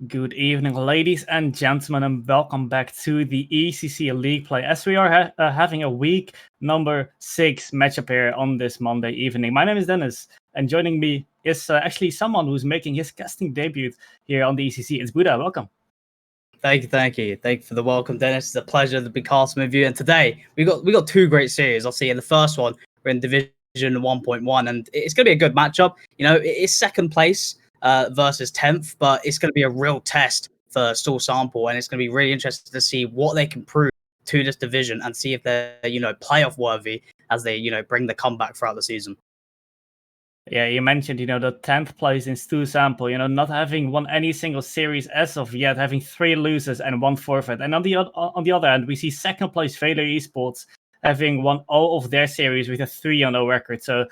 Good evening, ladies and gentlemen, and welcome back to the ECC League Play. As we are having a week number 6 matchup here on this Monday evening. My name is Dennis, and joining me is actually someone who's making his casting debut here on the ECC. It's Buddha. Welcome. Thank you for the welcome, Dennis. It's a pleasure to be casting with you. And today we got two great series. I'll see in the first one we're in Division 1.1, and it's going to be a good matchup. You know, it's second place versus 10th, but it's going to be a real test for Stool Sample, and it's going to be really interesting to see what they can prove to this division and see if they're playoff worthy as they bring the comeback throughout the season. Yeah, you mentioned, the 10th place in Stool Sample, not having won any single series as of yet, having 3 losers and 1 forfeit. And on the other hand, we see second place Valor Esports having won all of their series with a 3-0 record. So,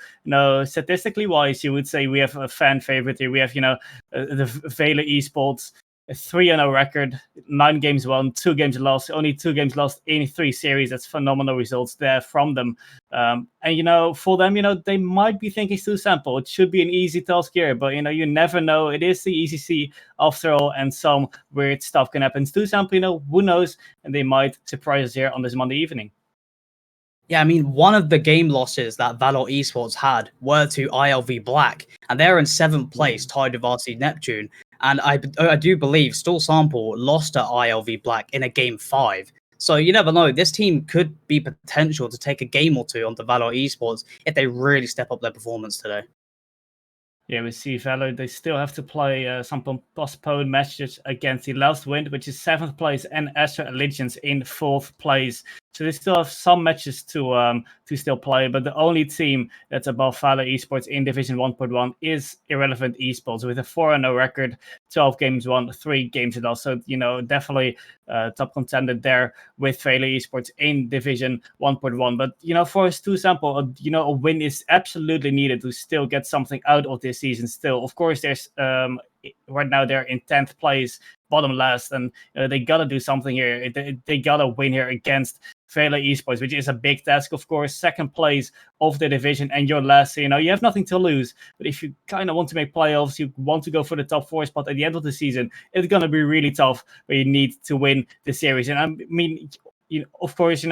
statistically wise, you would say we have a fan favorite here. We have, the Valor Esports, a 3-0 record, 9 games won, 2 games lost, only 2 games lost in 3 series. That's phenomenal results there from them. And, for them, they might be thinking Stool Sample. It should be an easy task here, but, you never know. It is the ECC after all, and some weird stuff can happen. Stool Sample, who knows? And they might surprise us here on this Monday evening. Yeah, I mean, one of the game losses that Valor Esports had were to ILV Black, and they're in 7th place, tied with RC Neptune. And I do believe Stool Sample lost to ILV Black in a game 5. So you never know. This team could be potential to take a game or two onto Valor Esports if they really step up their performance today. Yeah, we see Valor, they still have to play some postponed matches against the Last Wind, which is 7th place, and Astra Allegiance in 4th place. So they still have some matches to still play, but the only team that's above Valor Esports in Division 1.1 is Irrelevant Esports with a 4-0 record, 12 games won, 3 games lost. So, definitely top contender there with Valor Esports in Division 1.1. But, for Stool Sample, a win is absolutely needed to still get something out of this season still. Of course, there's right now they're in 10th place, bottom last, and they gotta do something here. They gotta win here against Valor Esports, which is a big task, of course. 2nd place of the division, and you're last, so you have nothing to lose. But if you kind of want to make playoffs, you want to go for the top 4 spot at the end of the season, it's gonna be really tough. But you need to win the series, and I mean, of course,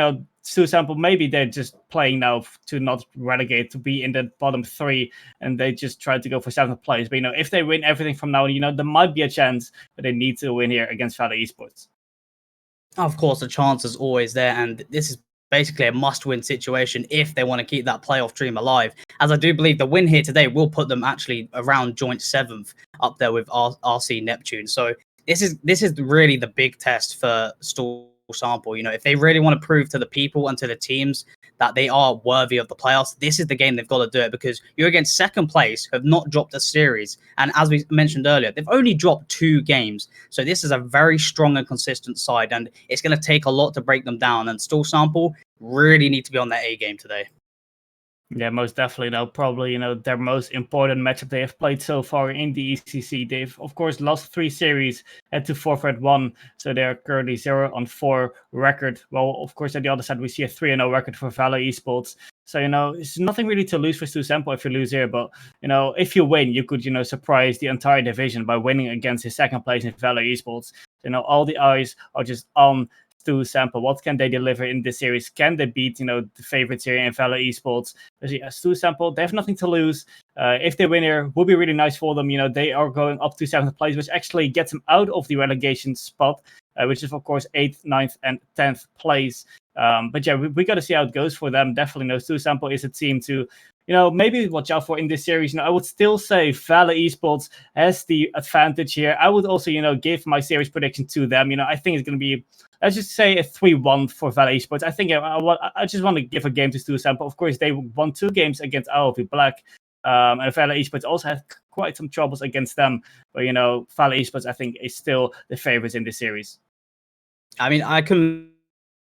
Stool Sample, maybe they're just playing now to not relegate, to be in the bottom 3, and they just try to go for 7th place. But, if they win everything from now on, there might be a chance, but they need to win here against Valor Esports. Of course, the chance is always there, and this is basically a must-win situation if they want to keep that playoff dream alive. As I do believe the win here today will put them actually around joint 7th, up there with RC Neptune. So this is really the big test for Stool Sample. If they really want to prove to the people and to the teams that they are worthy of the playoffs, this is the game they've got to do it, because you're against 2nd place, who have not dropped a series, and as we mentioned earlier, they've only dropped 2 games. So this is a very strong and consistent side, and it's going to take a lot to break them down, and Stool Sample really need to be on their A game today. Yeah, most definitely. Probably, their most important matchup they have played so far in the ECC. They've, of course, lost 3 series, had to forfeit 1, so they're currently 0-4 record. Well, of course, at the other side, we see a 3-0 record for Valor Esports. So, it's nothing really to lose for Stool Sample if you lose here. But, if you win, you could, surprise the entire division by winning against his 2nd place in Valor Esports. All the eyes are just on Stool Sample. What can they deliver in this series? Can they beat, the favorites here in Valor Esports? Stool Sample, they have nothing to lose. If they win here, would be really nice for them. They are going up to 7th place, which actually gets them out of the relegation spot, which is, of course, 8th, 9th, and 10th place. But yeah, we got to see how it goes for them. Definitely, Stool Sample is a team to maybe watch out for in this series. I would still say Valor Esports has the advantage here. I would also, give my series prediction to them. I think it's going to be, let's just say, a 3-1 for Valor Esports. I think I just want to give a game to Stool Sample. Of course, they won 2 games against ILV Black. And Valor Esports also had quite some troubles against them. But, Valor Esports, I think, is still the favorites in this series. I mean, I couldn't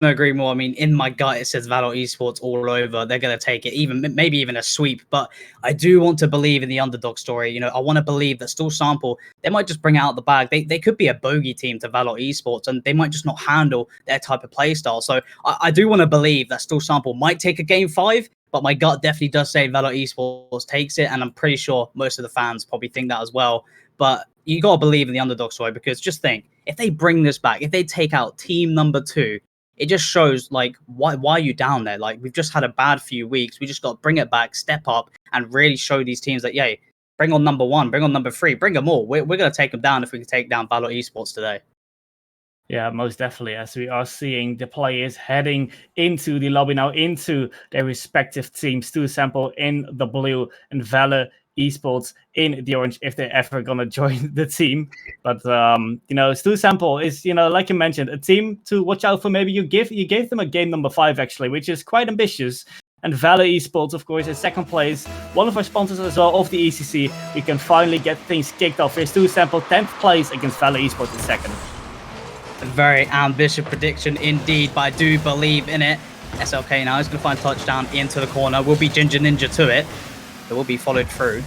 agree more. I mean, in my gut, it says Valor Esports all over. They're going to take it, maybe even a sweep. But I do want to believe in the underdog story. I want to believe that Stool Sample, they might just bring out the bag. They could be a bogey team to Valor Esports, and they might just not handle their type of play style. So I do want to believe that Stool Sample might take a game 5, but my gut definitely does say Valor Esports takes it, and I'm pretty sure most of the fans probably think that as well. But you got to believe in the underdog story, because just think, if they bring this back, if they take out team number 2, it just shows, like, why are you down there? Like, we've just had a bad few weeks. We just got to bring it back, step up, and really show these teams that, yeah, bring on number 1, bring on number 3, bring them all. We're going to take them down if we can take down Valor Esports today. Yeah, most definitely, as we are seeing the players heading into the lobby now, into their respective teams. Stool Sample in the blue and Valor Esports in the orange, if they're ever gonna join the team. But Stool Sample is, like you mentioned, a team to watch out for. Maybe you gave them a game number 5 actually, which is quite ambitious. And Valor Esports, of course, is second place. One of our sponsors as well of the ECC. We can finally get things kicked off. Here's Stool Sample 10th place against Valor Esports in second. A very ambitious prediction indeed, but I do believe in it. SLK now is going to find touchdown into the corner. Will be Ginger Ninja to it. It will be followed through.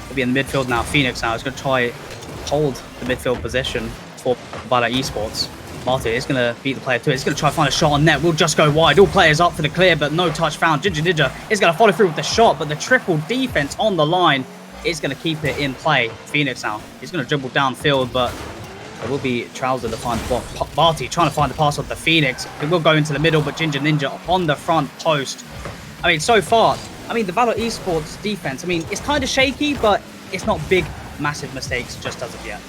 Will be in the midfield now. Phoenix now is going to try hold the midfield position for Valor Esports. Martin is going to beat the player to it. He's going to try to find a shot on net. Will just go wide. All players up for the clear, but no touch found. Ginger Ninja is going to follow through with the shot, but the triple defense on the line is going to keep it in play. Phoenix now. He's going to dribble downfield, but it will be Trouser to find the block. Barty trying to find the pass off the Phoenix. It will go into the middle, but Ginger Ninja on the front post. I mean, so far, the Valor Esports defense, it's kind of shaky, but it's not big, massive mistakes just as of yet.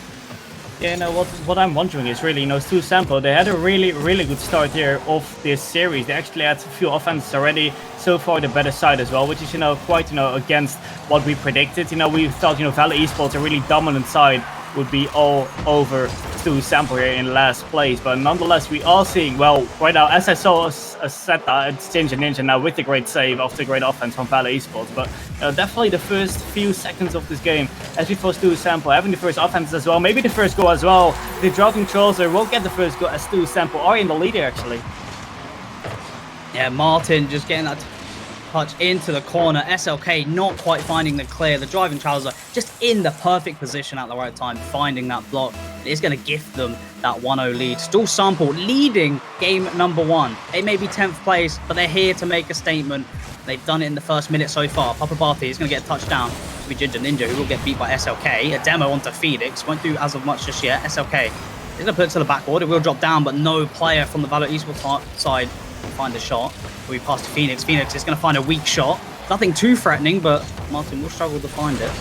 Yeah, what I'm wondering is really, Stool Sample, they had a really, really good start here of this series. They actually had a few offenses already. So far, the better side as well, which is, quite, against what we predicted. We thought, Valor Esports, a really dominant side, would be all over Stool Sample here in last place. But nonetheless, we are seeing, well, right now, as I saw a setup, it's Ginger Ninja now with the great save after the great offense from Valor Esports. But definitely the first few seconds of this game, as before Stool Sample, having the first offense as well, maybe the first goal as well. The dropping Trouser won't get the first goal as Stool Sample are in the lead here, actually. Yeah, Martin just getting that touch into the corner. SLK not quite finding the clear. The driving Trouser just in the perfect position at the right time, finding that block. It's going to gift them that 1-0 lead. Stool Sample leading game number 1. They may be 10th place, but they're here to make a statement. They've done it in the first minute so far. Papa Barty is going to get a touchdown. It'll be Ginger Ninja, who will get beat by SLK. A demo onto Phoenix. Won't do as of much just yet. SLK is going to put it to the backboard. It will drop down, but no player from the Valor Esports side will find the shot. We pass to Phoenix. Phoenix is going to find a weak shot. Nothing too threatening, but Martin will struggle to find it.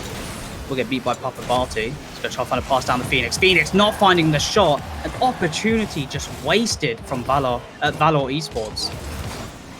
We'll get beat by Papa Barty. He's going to try to find a pass down to Phoenix. Phoenix not finding the shot. An opportunity just wasted from Valor Esports.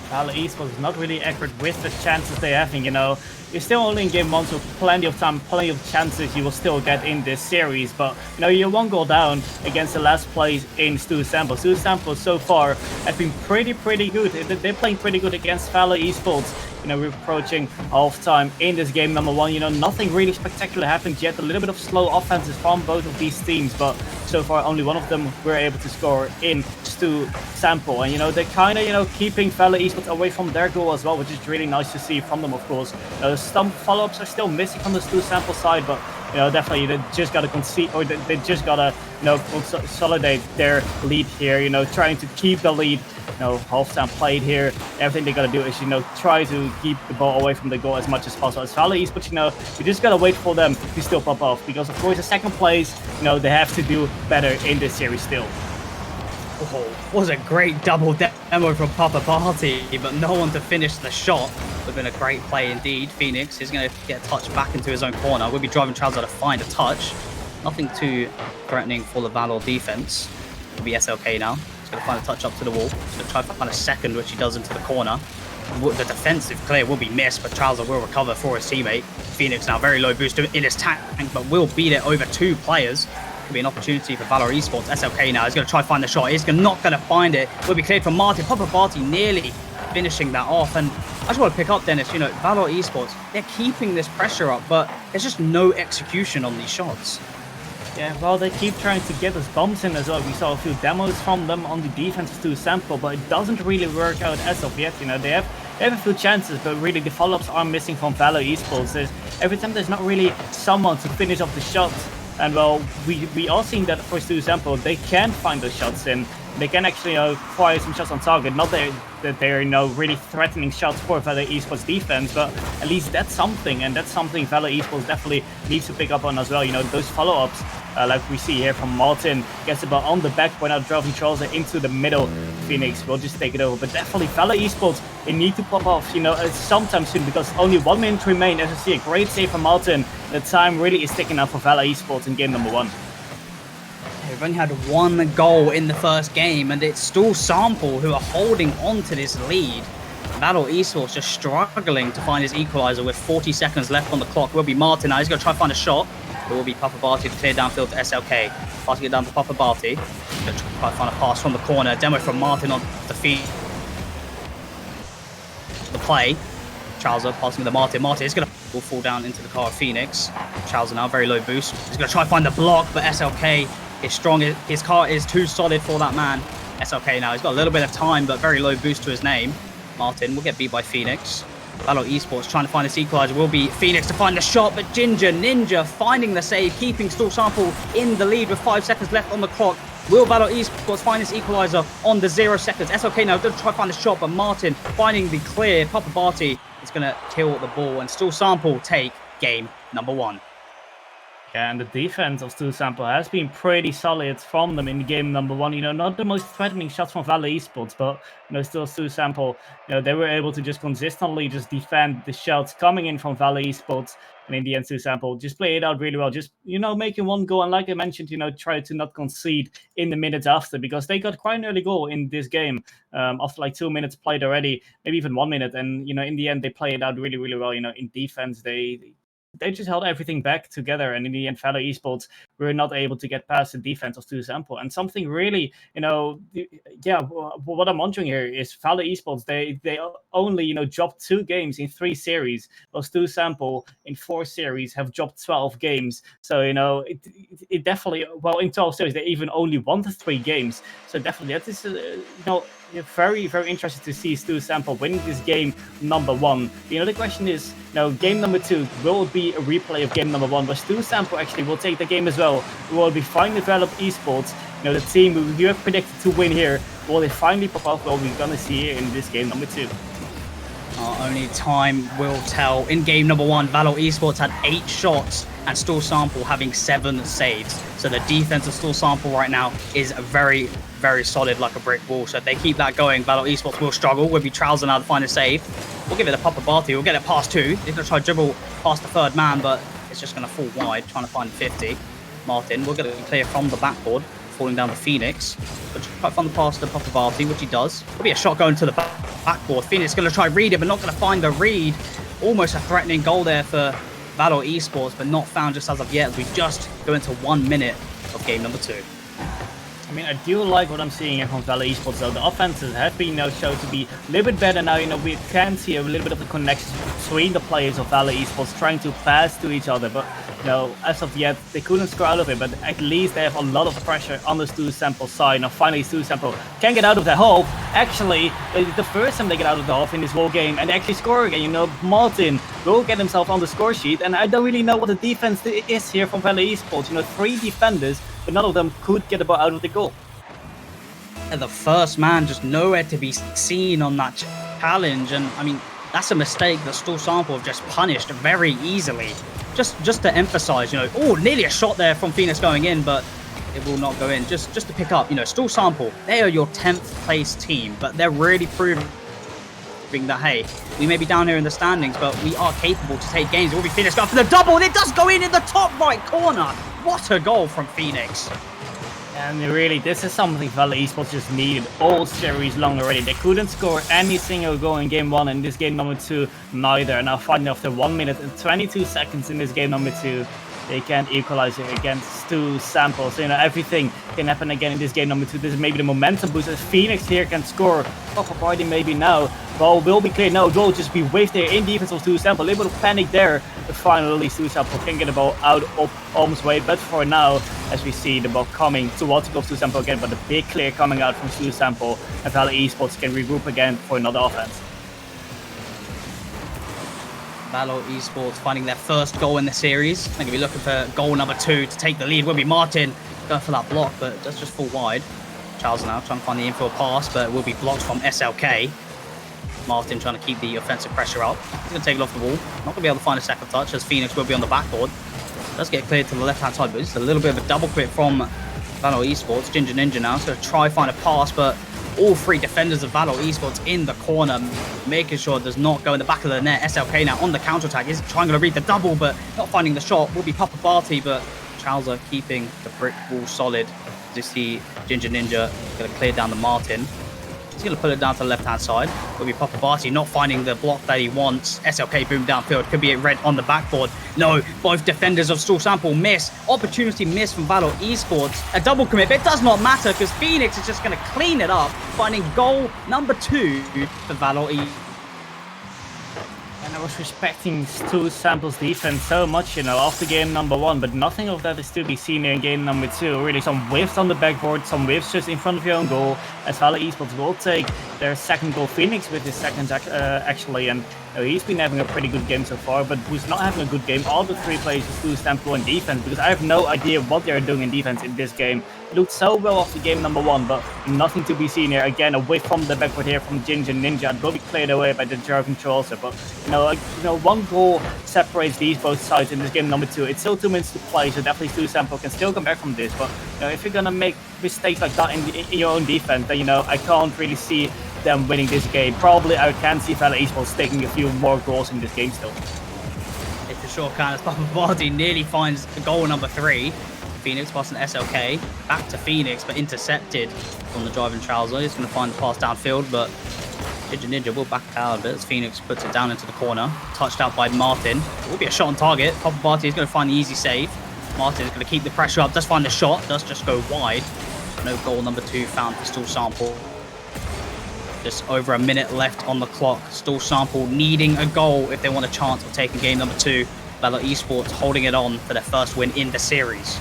Valor Esports is not really accurate with the chances they're having, You're still only in game 1, so plenty of time, plenty of chances you will still get in this series. But, you won't go down against the last place in Stool Sample. Stool Sample so far have been pretty good. They're playing pretty good against Valor Esports. We're approaching half-time in this game number 1. Nothing really spectacular happened yet. A little bit of slow offenses from both of these teams, but so far only one of them were able to score in Stool Sample. And, they're kind of, keeping Valor Esports away from their goal as well, which is really nice to see from them, of course. Some follow-ups are still missing from the Stool Sample side, but definitely they just gotta concede, or they just gotta consolidate their lead here. Trying to keep the lead. Half-time played here. Everything they gotta do is try to keep the ball away from the goal as much as possible. As Valor Esports, we just gotta wait for them to still pop off, because of course the second place, they have to do better in this series still. Oh, was a great double demo from Papa Barty, but no one to finish the shot. Would have been a great play indeed. Phoenix is going to get a touch back into his own corner. We'll be driving Trouser to find a touch. Nothing too threatening for the Valor defense. It'll be SLK now. He's going to find a touch up to the wall. He's going to try to find a second, which he does into the corner. The defensive clear will be missed, but Trouser will recover for his teammate. Phoenix now very low boost in his tank, but will beat it over 2 players. Be an opportunity for Valor Esports. SLK now is going to try to find the shot. He's not going to find it. Will be cleared from Martin. Papa Barty nearly finishing that off. And I just want to pick up, Dennis, Valor Esports, they're keeping this pressure up, but there's just no execution on these shots. Yeah, well, they keep trying to get us bumps in as well. We saw a few demos from them on the defense to Sample, but it doesn't really work out as of yet. They have a few chances, but really the follow-ups are missing from Valor Esports. Every time there's not really someone to finish off the shots. And well, we are seeing that for Stool Sample, they can find those shots in. They can actually fire some shots on target. Not that they're, you know, really threatening shots for Valor Esports defense, but at least that's something, and that's something Valor Esports definitely needs to pick up on as well. You know, those follow-ups, like we see here from Martin, gets the ball on the back point, now driving Charles into the middle. Phoenix will just take it over, but definitely Valor Esports, they need to pop off, you know, sometime soon, because only 1 minute remains. As you see, a great save from Martin. The time really is ticking out for Valor Esports in game number 1. They've only had 1 goal in the first game, and it's Stool Sample who are holding on to this lead. Valor Esports just struggling to find his equalizer with 40 seconds left on the clock. Will be Martin now. He's going to try to find a shot. It will be Papa Barty to clear downfield to SLK. Passing it down to Papa Barty. Going to try to find a pass from the corner. Demo from Martin on the feet. The play. Chowser passing to Martin. Martin is going to fall down into the car of Phoenix. Chowser now, very low boost. He's going to try to find the block, but SLK is strong. His car is too solid for that man. SLK now, he's got a little bit of time, but very low boost to his name. Martin will get beat by Phoenix. Valor Esports trying to find this equalizer. Will be Phoenix to find the shot, but Ninja finding the save, keeping Stool Sample in the lead with 5 seconds left on the clock. Will Valor Esports find this equalizer on the 0 seconds? SLK now going to try to find the shot, but Martin finding the clear. Papa Barty is going to kill the ball, and Stool Sample take game number 1. Yeah, and the defense of Stool Sample has been pretty solid from them in game number 1. You know, not the most threatening shots from Valor Esports, but, you know, still Stool Sample, you know, they were able to just consistently just defend the shots coming in from Valor Esports. And in the end, Stool Sample just play it out really well. Just, you know, making 1 goal. And like I mentioned, you know, try to not concede in the minutes after, because they got quite an early goal in this game after like 2 minutes played already, maybe even 1 minute. And, you know, in the end, they play it out really, really well. You know, in defense, they just held everything back together, and in the end, Valor Esports were not able to get past the defense of Stool Sample. And something really, you know, yeah, what I'm wondering here is Valor Esports, they only, you know, dropped 2 games in 3 series, while Stool Sample in 4 series have dropped 12 games. So, you know, it definitely, well, in 12 series, they even only won the 3 games. So definitely, that is, you know, very, very interesting to see Stool Sample winning this game number 1. You know, the question is, you know, game number 2, will it be a replay of game number 1, where Stool Sample actually will take the game as well? Will it be finally Valor Esports, you know, the team who you have predicted to win here? Will they finally pop off? Well, we're gonna see here in this game number 2. Only time will tell. In game number 1, Valor Esports had 8 shots and Stool Sample having 7 saves. So the defense of Stool Sample right now is very, very solid, like a brick wall. So if they keep that going, Valor Esports will struggle. Will be Trouser now to find a save. We'll give it to Papa Barty. We'll get it past 2. He's going to try to dribble past the 3rd man, but it's just going to fall wide, trying to find 50. Martin will get it clear from the backboard, falling down to Phoenix. But try to find the pass to Papa Barty, which he does. There'll be a shot going to the backboard. Phoenix is going to try to read it, but not going to find the read. Almost a threatening goal there for Valor Esports, but not found just as of yet. We just go into 1 minute of game number 2. I mean, I do like what I'm seeing here from Valor Esports, though. The offenses have been now shown to be a little bit better now. You know, we can see a little bit of the connection between the players of Valor Esports trying to pass to each other. But, you know, as of yet, they couldn't score out of it. But at least they have a lot of pressure on the Stool Sample side. Now, finally, Stool Sample can get out of the hole. Actually, it's the first time they get out of the hole in this whole game. And they actually score again. You know, Martin will get himself on the score sheet. And I don't really know what the defense is here from Valor Esports. You know, 3 defenders, but none of them could get the ball out of the goal. And the first man just nowhere to be seen on that challenge. And I mean, that's a mistake that Stool Sample have just punished very easily. Just to emphasize, you know, oh, nearly a shot there from Phoenix going in, but it will not go in. Just to pick up, you know, Stool Sample, they are your 10th place team, but they're really proving that, hey, we may be down here in the standings, but we are capable to take games. It will be Phoenix going for the double, and it does go in the top right corner. What a goal from Phoenix. And really, this is something Valor Esports just needed all series long already. They couldn't score any single goal in game 1, and this game number 2 neither. Now finally, after 1 minute and 22 seconds in this game number 2, they can't equalize it against Stool Sample. So, you know, everything can happen again in this game number 2. This is maybe the momentum boost. As Phoenix here can score. Papa Barty maybe now. Ball will be clear. No, it will just be waved there in defense of Stool Sample. A little bit of panic there. But finally, Stool Sample can get the ball out of Alm's way. But for now, as we see the ball coming towards the goal of Stool Sample again, but a big clear coming out from Stool Sample. And Valor Esports can regroup again for another offense. Valor Esports finding their first goal in the series. They're going to be looking for goal number 2 to take the lead. Will be Martin going for that block, but does just fall wide. Charles now trying to find the infield pass, but it will be blocked from SLK. Martin trying to keep the offensive pressure up. He's going to take it off the wall. Not going to be able to find a second touch as Phoenix will be on the backboard. Does get cleared to the left-hand side, but it's a little bit of a double quit from Valor Esports. Ginger Ninja now, so try find a pass, but all three defenders of Valor Esports in the corner, making sure it does not go in the back of the net. SLK now on the counter-attack, is trying to read the double, but not finding the shot. Will be Papa Barty, but Chowser keeping the brick wall solid. As you see Ginger Ninja going to clear down the Martin. He's going to pull it down to the left-hand side. Will be Papa Barty not finding the block that he wants. SLK boom downfield. Could be a red on the backboard. No, both defenders of Stool Sample miss. Opportunity miss from Valor Esports. A double commit, but it does not matter because Phoenix is just going to clean it up, finding goal number 2 for Valor Esports. And I was respecting Stool Sample's defense so much, after game number 1, but nothing of that is to be seen in game number 2. Really, some whiffs on the backboard, some whiffs just in front of your own goal, as Valor Esports will take their second goal. Phoenix with his second, actually, and he's been having a pretty good game so far, but who's not having a good game? All the 3 players is Stool Sample in defense, because I have no idea what they're doing in defense in this game. It looked so well after game number 1, but nothing to be seen here. Again, a whiff from the backboard here from Ginger Ninja. It will be cleared away by the driving controller, but one goal separates these both sides in this game number 2. It's still 2 minutes to play, so definitely Stool Sample can still come back from this. But if you're gonna make mistakes like that in your own defense, then I can't really see them winning this game. Probably I can see Valor Esports taking a few more goals in this game still. It for sure can, as Papa Barty nearly finds goal number 3. Phoenix passing SLK back to Phoenix, but intercepted on the driving trouser. He's going to find the pass downfield, but Ginger Ninja will back out a bit as Phoenix puts it down into the corner. Touched out by Martin. It will be a shot on target. Papa Barty is going to find the easy save. Martin is going to keep the pressure up. Does find the shot. Does just go wide. No goal number 2 found for Stool Sample. Just over a minute left on the clock. Stool Sample needing a goal if they want a chance of taking game number 2. Valor Esports holding it on for their first win in the series.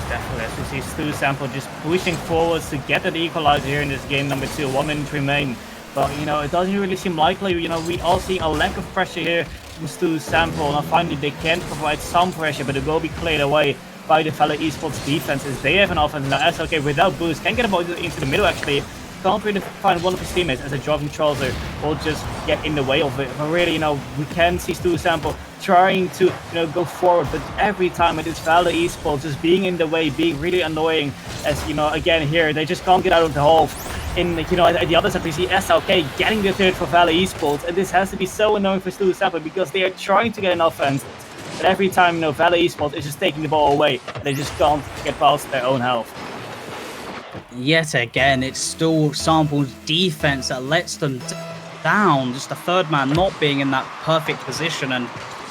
Definitely, as we see Stool Sample just pushing forwards to get that equalizer here in this game number 2. 1 minute remain, but it doesn't really seem likely. We all see a lack of pressure here from Stool Sample. Now finally they can provide some pressure, but it will be cleared away by the Valor Esports defense as they have an offense. Now SLK without boost can get a ball into the middle actually. Can't really find one of his teammates as a driving trouser will just get in the way of it. But really, we can see Stool Sample trying to, go forward, but every time it is Valor Esports just being in the way, being really annoying. As again here, they just can't get out of the hole. In at the other side, we see SLK getting the third for Valor Esports, and this has to be so annoying for Stool Sample because they are trying to get an offense, but every time Valor Esports is just taking the ball away, and they just can't get past their own health. Yet again, it's Stool Sample's defense that lets them down. Just the third man not being in that perfect position, and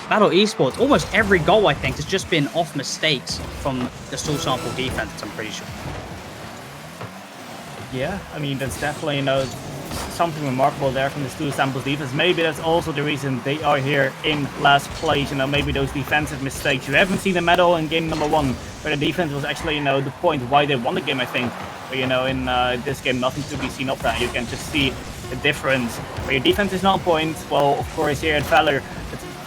Valor Esports, almost every goal I think has just been off mistakes from the Stool Sample defense, I'm pretty sure. Yeah, I mean, that's definitely, something remarkable there from the Stool Sample's defense. Maybe that's also the reason they are here in last place. Maybe those defensive mistakes. You haven't seen them at all in game number 1, where the defense was actually, the point why they won the game, I think. But, in this game, nothing to be seen of that. You can just see the difference. Where your defense is not on point, well, of course, here at Valor,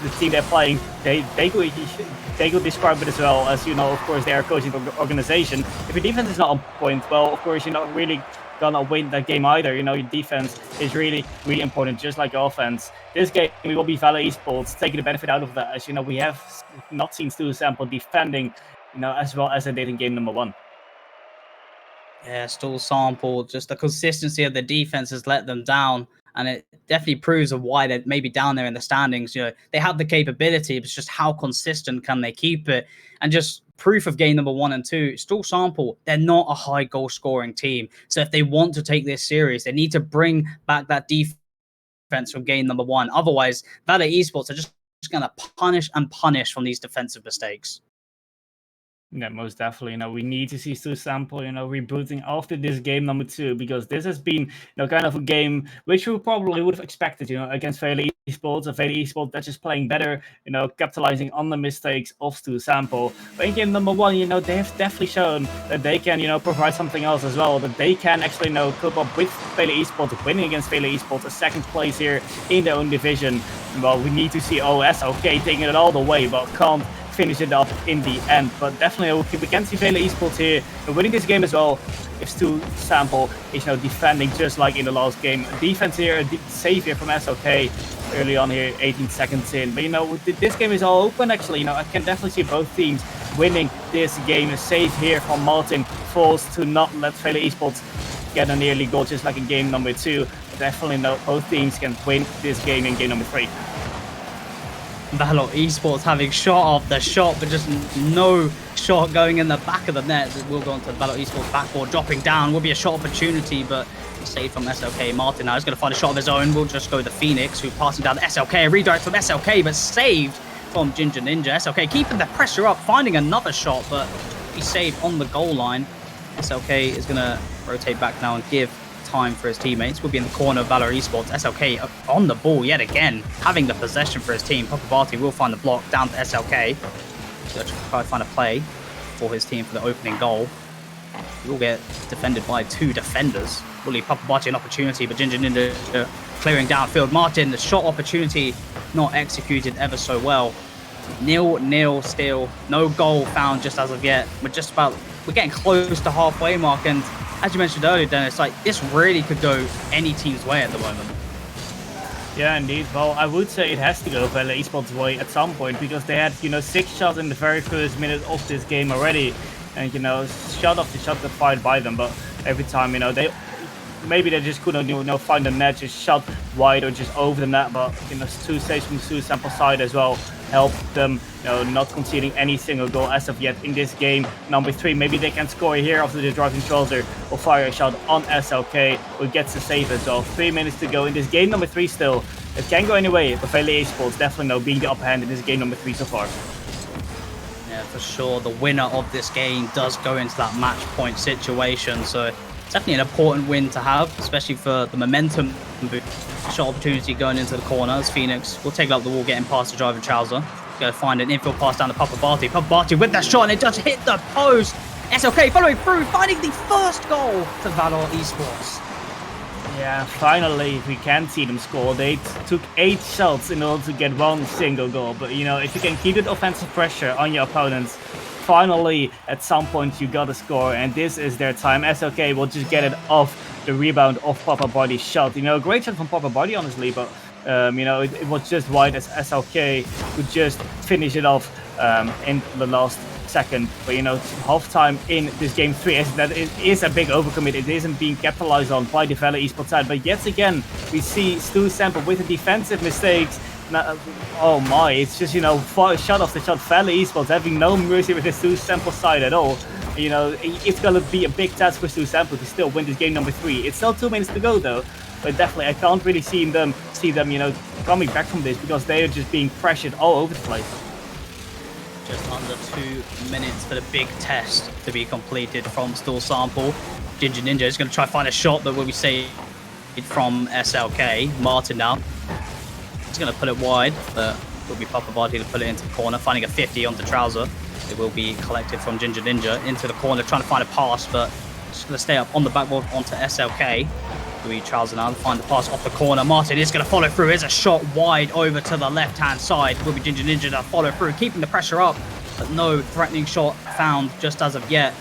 the team they're playing, they could describe it as well as, of course, they are coaching the organization. If your defense is not on point, well, of course, you're not really gonna win that game either. Your defense is really, really important, just like offense. This game, we will be Valor Esports taking the benefit out of that, as we have not seen Stool Sample defending, as well as they did in game number 1. Yeah, Stool Sample, just the consistency of the defense has let them down, and it definitely proves of why they're maybe down there in the standings. They have the capability, but it's just how consistent can they keep it? And just proof of game number 1 and 2, Stool Sample, they're not a high goal scoring team. So if they want to take this series, they need to bring back that defense from game number 1. Otherwise, Valor Esports are just going to punish and punish from these defensive mistakes. Yeah, most definitely. We need to see Stool Sample, rebooting after this game number 2, because this has been, kind of a game which we probably would have expected, against Valor Esports. A Valor Esports that's just playing better, capitalizing on the mistakes of Stool Sample. But in game number 1, they have definitely shown that they can, provide something else as well. That they can actually, cope up with Valor Esports, winning against Valor Esports, a second place here in their own division. Well, we need to see OS, okay, taking it all the way, but can't finish it up in the end. But definitely we can see Valor Esports here winning this game as well. If Stool Sample is defending just like in the last game. Defense here, a save here from SLK early on here, 18 seconds in. But this game is all open actually. I can definitely see both teams winning this game. A save here from Martin, forced to not let Valor Esports get an early goal just like in game number 2. But definitely both teams can win this game in game number 3. Valor Esports having shot after shot, but just no shot going in the back of the net. It will go onto the Valor Esports backboard, dropping down. Will be a shot opportunity, but saved from SLK. Martin now is going to find a shot of his own. We'll just go the Phoenix, who passing down to SLK. A redirect from SLK, but saved from Ginger Ninja. SLK keeping the pressure up, finding another shot, but he saved on the goal line. SLK is going to rotate back now and give time for his teammates. Will be in the corner of Valor Esports. SLK on the ball yet again, having the possession for his team. Papabati will find the block down to SLK. So try to find a play for his team for the opening goal. He will get defended by 2 defenders. Will leave Papabati an opportunity, but Ginger Ninja clearing downfield. Martin, the shot opportunity not executed ever so well. 0-0 still. No goal found just as of yet. We're getting close to halfway mark, and as you mentioned earlier, Dennis, this really could go any team's way at the moment. Yeah, indeed. Well, I would say it has to go Valor Esports' way at some point, because they had, 6 shots in the very first minute of this game already, and shot after shot got fired by them. But every time, they just couldn't, find the net, just shot wide or just over the net. But 2 saves from the Stool Sample side as well helped them, not conceding any single goal as of yet in this game number 3. Maybe they can score here after the driving trouser or fire a shot on SLK, who gets the save as well. 3 minutes to go in this game number 3 still. It can go anyway, but Valor Esports definitely being the upper hand in this game number 3 so far. Yeah, for sure. The winner of this game does go into that match point situation, so definitely an important win to have, especially for the momentum shot opportunity going into the corner as Phoenix will take up the wall, getting past the driving trouser. Go find an infield pass down to Papabati. Papabati with that shot, and it does hit the post. SLK following through, finding the first goal to Valor Esports. Yeah, finally we can see them score. They took 8 shots in order to get 1 single goal. But if you can keep that offensive pressure on your opponents, finally at some point you gotta score, and this is their time. SLK will just get it off the rebound of Papabati's shot. Great shot from Papabati, honestly, but it was just wide as SLK could just finish it off in the last second. But halftime in this game 3 is a big overcommit. It isn't being capitalized on by the Valor Esports side, but yet again we see Stool Sample with the defensive mistakes. Oh my, it's just shot after shot. Valor Esports having no mercy with the Stool Sample side at all. It's gonna be a big task for Stool Sample to still win this game number 3. It's still 2 minutes to go though, but definitely I can't really see them coming back from this, because they are just being pressured all over the place. Just under 2 minutes for the big test to be completed from Stool Sample. Ginger Ninja is going to try to find a shot that will be saved from SLK. Martin now. He's going to put it wide, but it will be Papabati to put it into the corner, finding a 50 onto trouser. It will be collected from Ginger Ninja into the corner, trying to find a pass, but just going to stay up on the backboard onto SLK. Louis Trouser now to find the pass off the corner. Martin is going to follow through. Here's a shot wide over to the left-hand side. Will be Ginger Ninja to follow through, keeping the pressure up, but no threatening shot found just as of yet.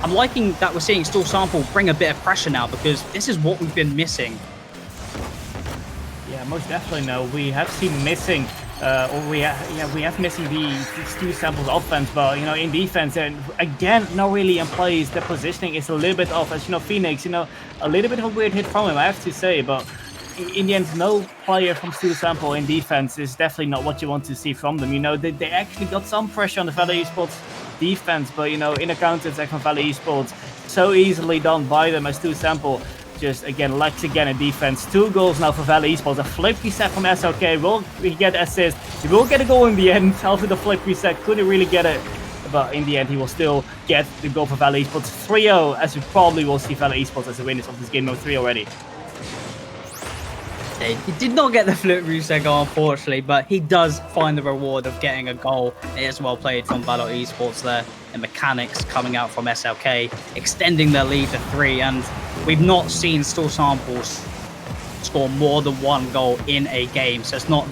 I'm liking that we're seeing Stool Sample bring a bit of pressure now, because this is what we've been missing. Yeah, most definitely. No, we have seen missing. We have missing the Stool Sample's offense, but in defense, and again not really in place. The positioning is a little bit off. As Phoenix, a little bit of a weird hit from him, I have to say. But in the end, no player from Stool Sample in defense is definitely not what you want to see from them. They actually got some pressure on the Valor Esports defense, but in a counter-attack from Valor Esports, so easily done by them as Stool Sample. Just again lacks in defense. 2 goals now for Valor Esports. A flip reset from SLK. Will he get assist? He will get a goal in the end. After the flip reset, couldn't really get it, but in the end he will still get the goal for Valor Esports. 3-0, as we probably will see Valor Esports as the winners of this game number 3 already. He did not get the flip reset goal, unfortunately, but he does find the reward of getting a goal. It is well played from Valor Esports there. The mechanics coming out from SLK, extending their lead to 3, and we've not seen Stool Samples score more than 1 goal in a game, so it's not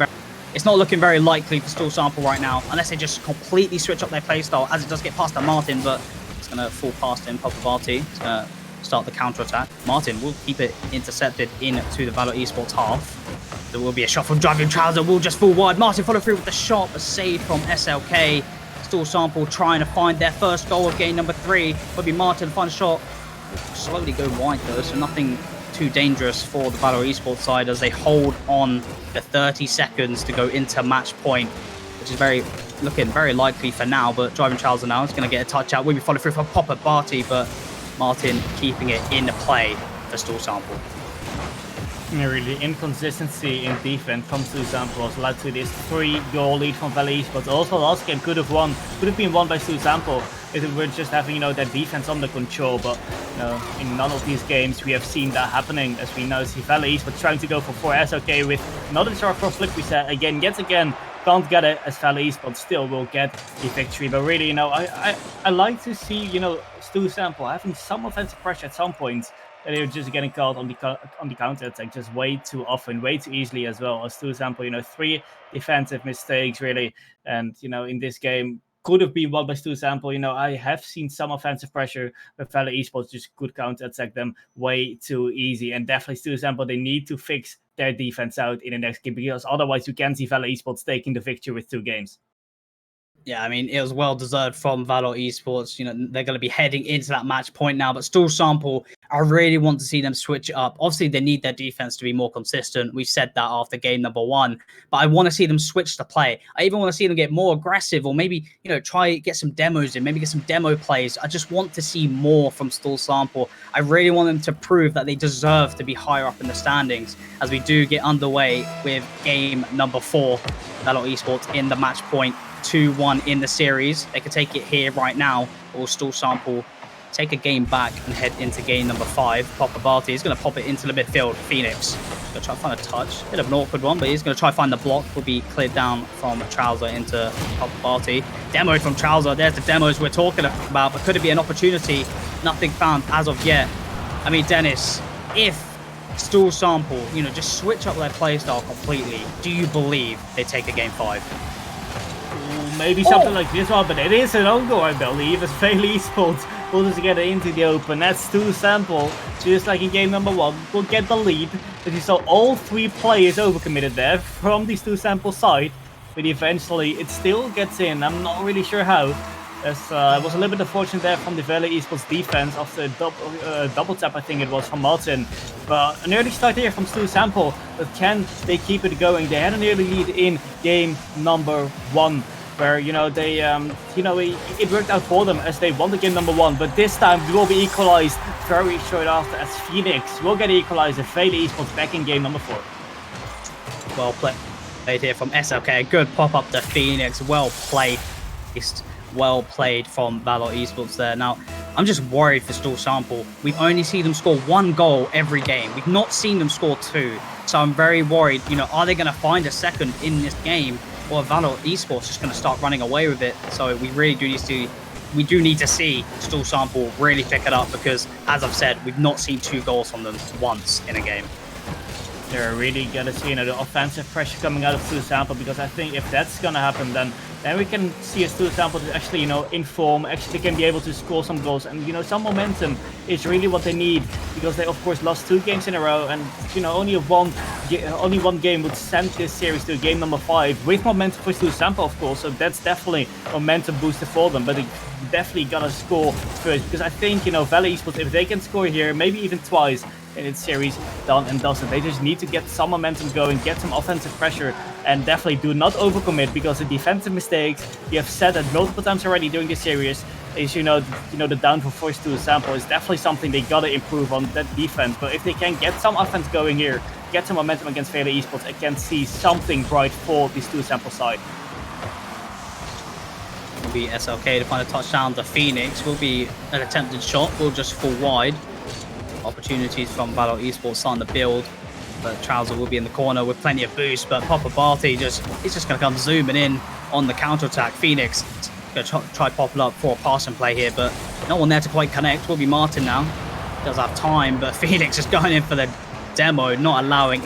not looking very likely for Stool Sample right now, unless they just completely switch up their playstyle, as it does get past to Martin, but it's going to fall past him. Papavati is going to start the counter-attack. Martin will keep it intercepted into the Valor Esports half. There will be a shot from Driving Trouser, will just fall wide. Martin follow through with the shot, a save from SLK. Stool Sample trying to find their first goal of game number 3. Will be Martin, final shot. Slowly go wide though, so nothing too dangerous for the Valor Esports side as they hold on the 30 seconds to go into match point, which is looking very likely for now. But Driving Trouser now is going to get a touch out. Will be follow through for Papavati, but Martin keeping it in play for Stool Sample. Really, inconsistency in defense from Stool Sample has led to this 3-goal lead from Valor Esports. Also, last game could have been won by Stool Sample if we were just having, that defense under control. But in none of these games we have seen that happening, as we now see Valor Esports trying to go for 4 SLK with another shot cross flip reset yet again. Can't get it as Valor Esports still will get the victory. But really, I like to see, Stool Sample having some offensive pressure at some points. And they're just getting caught on the counter attack just way too often, way too easily as well. As Stool Sample, 3 defensive mistakes really, and in this game could have been won by Stool Sample. I have seen some offensive pressure, but Valor Esports just could counter attack them way too easy. And definitely Stool Sample, they need to fix their defense out in the next game, because otherwise you can see Valor Esports taking the victory with 2 games. Yeah, I mean, it was well-deserved from Valor Esports. They're going to be heading into that match point now. But Stool Sample, I really want to see them switch it up. Obviously, they need their defense to be more consistent. We said that after game number 1. But I want to see them switch the play. I even want to see them get more aggressive, or maybe, try get some demos in, maybe get some demo plays. I just want to see more from Stool Sample. I really want them to prove that they deserve to be higher up in the standings as we do get underway with game number 4. Valor Esports in the match point. 2-1 in the series. They could take it here right now, or Stool Sample take a game back and head into game number 5. Papavati is going to pop it into the midfield. Phoenix going to try to find a touch. Bit of an awkward one, but he's going to try to find the block. Will be cleared down from Trouser into Papavati. Demo from Trouser. There's the demos we're talking about, but could it be an opportunity? Nothing found as of yet. I mean, Dennis, if Stool Sample, just switch up their playstyle completely, do you believe they take a game 5? Maybe something like this one, but it is an own goal, I believe, as Valor Esports will just get it into the open. That's Stool Sample, just like in game number 1, will get the lead. But you saw all 3 players overcommitted there from the Stool Sample side, but eventually it still gets in. I'm not really sure how. As it was a little bit unfortunate there from the Valor Esports defense after double tap, I think it was, from Martin. But an early start here from Stool Sample, but can they keep it going? They had an early lead in game number 1. Where they it worked out for them as they won the game number 1, but this time we will be equalized very short after, as Phoenix will get equalized and Valor Esports back in game number 4. Well played here from SLK. Good pop up to Phoenix. Well played from Valor Esports there. Now I'm just worried for Stool Sample. We've only seen them score 1 goal every game. We've not seen them score 2, so I'm very worried. Are they going to find a second in this game? Or Valor Esports just going to start running away with it. So we really do need to see Stool Sample really pick it up, because, as I've said, we've not seen 2 goals from them once in a game. They're really going to see the offensive pressure coming out of Stool Sample, because I think if that's going to happen, then we can see a Stool Sample to actually, in form, actually can be able to score some goals. And, some momentum is really what they need, because they, of course, lost 2 games in a row. And, only one game would send this series to game number 5 with momentum for Stool Sample, of course. So that's definitely a momentum booster for them. But they definitely got to score first, because I think, Valor Esports, if they can score here, maybe even twice in its series, done and dusted. They just need to get some momentum going, get some offensive pressure, and definitely do not overcommit, because the defensive mistakes we have said that multiple times already during this series is the downfall for Stool Sample is definitely something they gotta improve on, that defense. But if they can get some offense going here, get some momentum against Valor Esports, I can see something bright for the Stool Sample side. Will be SLK to find a touchdown. The Phoenix will be an attempted shot, will just fall wide. Opportunities from Valor Esports starting to build, but Trouser will be in the corner with plenty of boost. But Papavati he's just going to come zooming in on the counter attack. Phoenix going to try popping up for a passing play here, but no one there to quite connect. Will be Martin now. Does have time, but Phoenix is going in for the demo, not allowing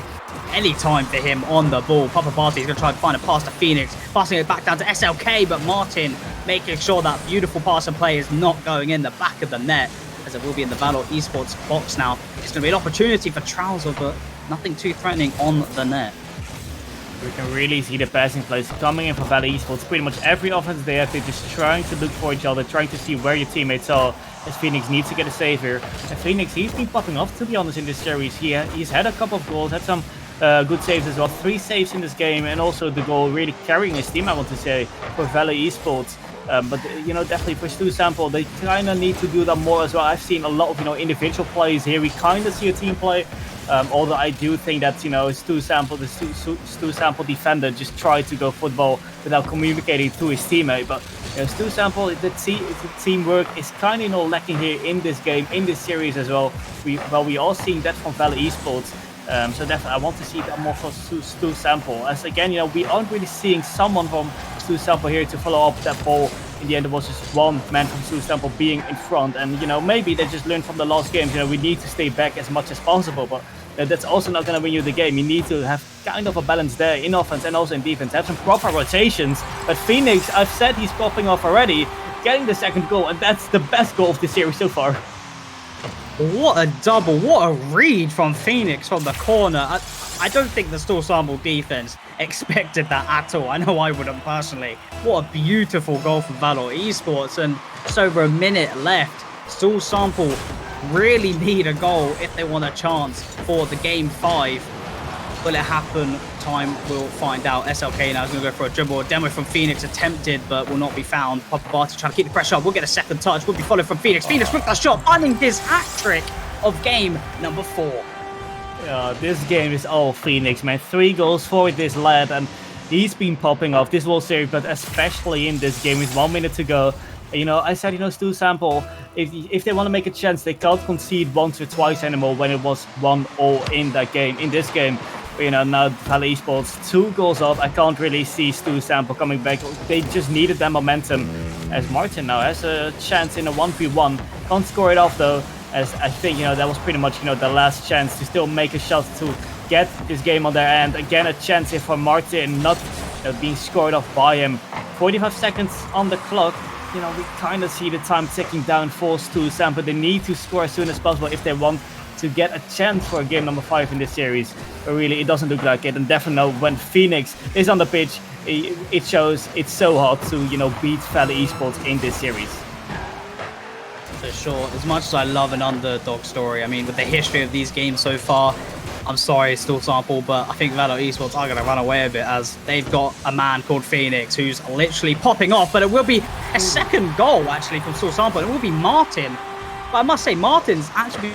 any time for him on the ball. Papa Barty is going to try and find a pass to Phoenix, passing it back down to SLK, but Martin making sure that beautiful pass and play is not going in the back of the net, as it will be in the Valor Esports box now. It's going to be an opportunity for Trouser, but nothing too threatening on the net. We can really see the passing plays coming in for Valor Esports. Pretty much every offense they have, they're just trying to look for each other, trying to see where your teammates are, as Phoenix needs to get a save here. And Phoenix, he's been popping off, to be honest, in this series. He's had a couple of goals, had some good saves as well. 3 saves in this game, and also the goal really carrying his team, I want to say, for Valor Esports. But, you know, definitely for Stool Sample, they kind of need to do that more as well. I've seen a lot of, you know, individual plays here. We kind of see a team play. Although I do think that, you know, Stool Sample, the Stool Sample defender just tried to go football without communicating to his teammate. But you know, Stool Sample, the teamwork is kind of, you know, lacking here in this game, in this series as well. We all seeing that from Valor Esports. So definitely I want to see that more from Stool Sample. As again, you know, we aren't really seeing someone from Stool Sample here to follow up that ball. In the end, it was just one man from Stool Sample being in front. And, you know, maybe they just learned from the last games, you know, we need to stay back as much as possible. But that's also not going to win you the game. You need to have kind of a balance there in offense and also in defense. Have some proper rotations. But Phoenix, I've said he's popping off already, getting the second goal. And that's the best goal of the series so far. What a double. What a read from Phoenix from the corner. I don't think the Stool Sample defense expected that at all. I know I wouldn't personally. What a beautiful goal from Valor Esports. And just over a minute left. Stool Sample really need a goal if they want a chance for the game 5. Will it happen? Time will find out. SLK now is going to go for a dribble. Demo from Phoenix attempted, but will not be found. Papa Barty trying to keep the pressure up. We'll get a second touch. Will be followed from Phoenix. Phoenix with that shot, finding his hat trick of game number 4. This game is all Phoenix, man. 3 goals for this lad, and he's been popping off this whole series, but especially in this game with 1 minute to go. You know, I said, you know, Stool Sample, if they want to make a chance, they can't concede once or twice anymore when it was 1-0 in that game, in this game. But, you know, now Valor Esports 2 goals off. I can't really see Stool Sample coming back. They just needed that momentum. As Martin now has a chance in a 1v1. Can't score it off though, as I think, you know, that was pretty much, you know, the last chance to still make a shot to get this game on their end. Again, a chance here for Martin, not being scored off by him. 45 seconds on the clock. You know, we kind of see the time ticking down for Stool Sample. They need to score as soon as possible if they want to get a chance for game number 5 in this series. But really, it doesn't look like it. And definitely know when Phoenix is on the pitch, it shows it's so hard to, you know, beat Valor Esports in this series. For sure. As much as I love an underdog story, I mean, with the history of these games so far, I'm sorry, Stool Sample, but I think Valor Esports are going to run away a bit, as they've got a man called Phoenix who's literally popping off. But it will be a second goal, actually, from Stool Sample. It will be Martin. But I must say, Martin's actually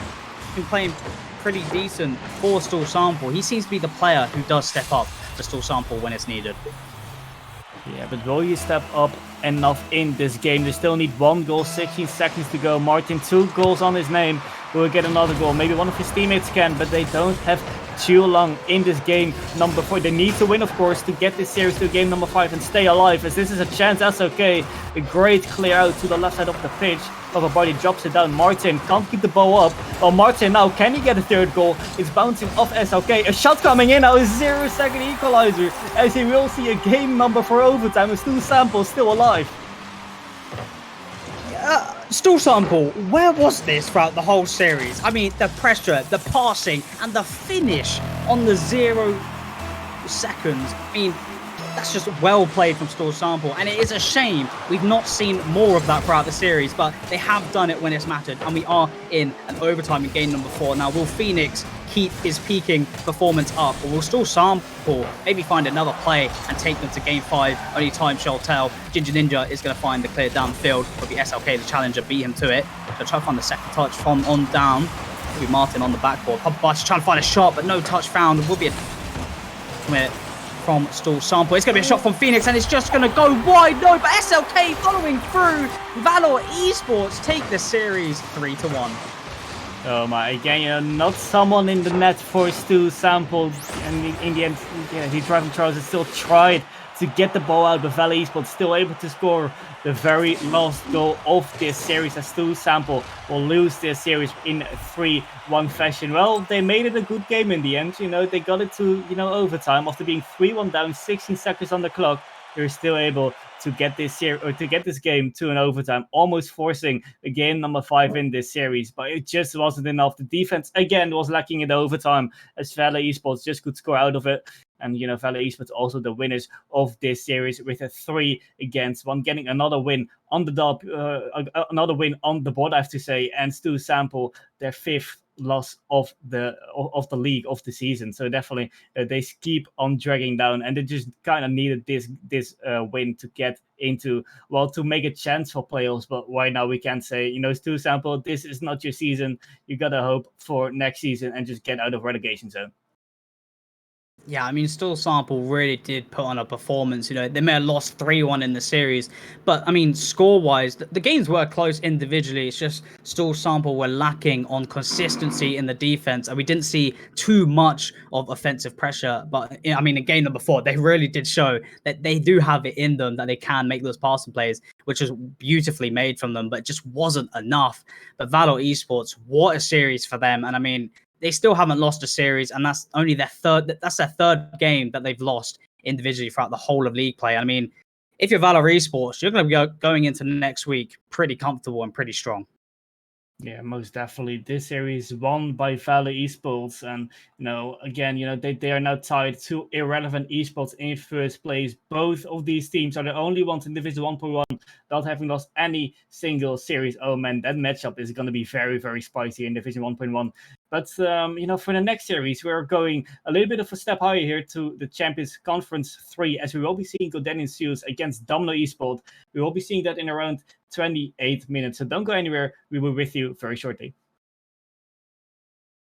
been playing pretty decent for Stool Sample. He seems to be the player who does step up for Stool Sample when it's needed. Yeah, but will you step up enough in this game? They still need 1 goal, 16 seconds to go. Martin, 2 goals on his name. Will get another goal. Maybe one of his teammates can, but they don't have too long in this game number 4. They need to win, of course, to get this series to game number 5 and stay alive, as this is a chance. That's okay. A great clear out to the left side of the pitch. Papa Barty drops it down. Martin can't keep the ball up. Well, Martin now, can he get a 3rd goal? It's bouncing off SLK. A shot coming in now, a 0-second equalizer, as he will see a game number 4 overtime, and Stool Sample still alive. Stool Sample, where was this throughout the whole series? I mean, the pressure, the passing, and the finish on the 0 seconds. I mean, that's just well played from Stool Sample, and it is a shame we've not seen more of that throughout the series, but they have done it when it's mattered, and we are in an overtime in game number 4. Now, will Phoenix keep his peaking performance up, or will Stool Sample maybe find another play and take them to game 5? Only time shall tell. Ginger Ninja is going to find the clear downfield. It'll be SLK, the challenger, beat him to it. They'll try to find the second touch from on down. It'll be Martin on the backboard. Papa Barty trying to find a shot, but no touch found. It will be a from Stool Sample. It's going to be a shot from Phoenix, and it's just going to go wide. No, but SLK following through. Valor Esports take the series 3-1. Oh my, again, you know, not someone in the net for Stool Sample, and in the end, yeah, he driving Charles still tried to get the ball out, but Valor Esports still able to score the very last goal of this series, as Stool Sample will lose this series in 3-1 fashion. Well, they made it a good game in the end. They got it to, overtime after being 3-1 down, 16 seconds on the clock. They're still able to get this game to an overtime, almost forcing a game number 5 in this series, but it just wasn't enough. The defense again was lacking in the overtime, as Valor Esports just could score out of it. And Valor Esports also the winners of this series with a 3-1, getting another win on the another win on the board, I have to say. And Stool Sample, their 5th loss of the league of the season. So definitely they keep on dragging down, and they just kind of needed this win to get into, well, to make a chance for playoffs. But right now we can't say, Stool Sample, this is not your season. You gotta hope for next season and just get out of relegation zone. Yeah, I mean, Stool Sample really did put on a performance. They may have lost 3-1 in the series, but I mean, score-wise, the games were close individually. It's just Stool Sample were lacking on consistency in the defense, and we didn't see too much of offensive pressure. But I mean, in game number 4, they really did show that they do have it in them, that they can make those passing plays, which was beautifully made from them, but it just wasn't enough. But Valor Esports, what a series for them. And I mean, they still haven't lost a series, and that's only their third. That's their third game that they've lost individually throughout the whole of league play. I mean, if you're Valor Esports, you're going to be going into next week pretty comfortable and pretty strong. Yeah, most definitely. This series won by Valor Esports, and again, they are now tied to irrelevant esports in first place. Both of these teams are the only ones in Division 1.1 without having lost any single series. Oh man, that matchup is going to be very, very spicy in Division 1.1. But for the next series, we're going a little bit of a step higher here to the Champions Conference 3, as we will be seeing Godanian Seals against Domino Esports. We will be seeing that in around 28 minutes. So don't go anywhere. We will be with you very shortly.